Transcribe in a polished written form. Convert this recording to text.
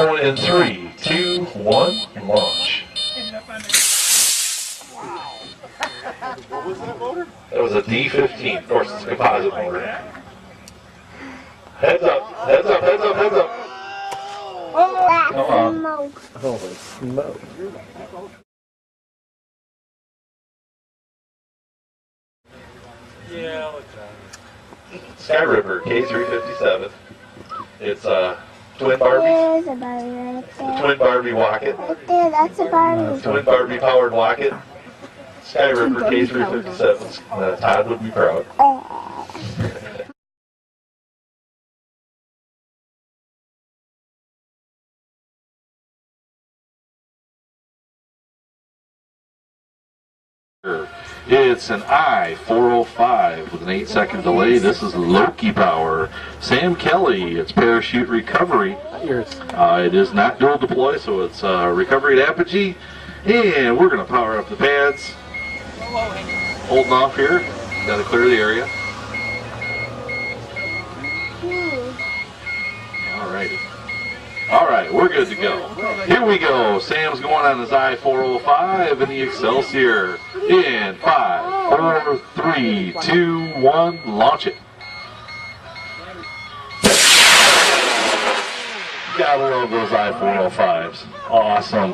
Going in 3, 2, 1, launch. What was that motor? That was a D15. Of course, it's a composite motor. Heads up, heads up, heads up, heads up. Come on. Holy smoke. Yeah, I'll look at it. Sky Ripper K357. It's twin Barbies. There's a Barbie right there. Twin Barbie Rocket. Right there, that's a Barbie. Twin Barbie powered Rocket. Sky Ripper K357. Todd would be proud. It's an I405 with an 8-second delay. This is Loki power. Sam Kelly, it's parachute recovery. It is not dual deploy, so it's recovery at apogee. And we're going to power up the pads. Holding off here. Got to clear the area. Alrighty. Alright, we're good to go. Here we go. Sam's going on his I405 in the Excelsior. In 5, 4, 3, 2, 1, launch it. Gotta love those I405s. Awesome.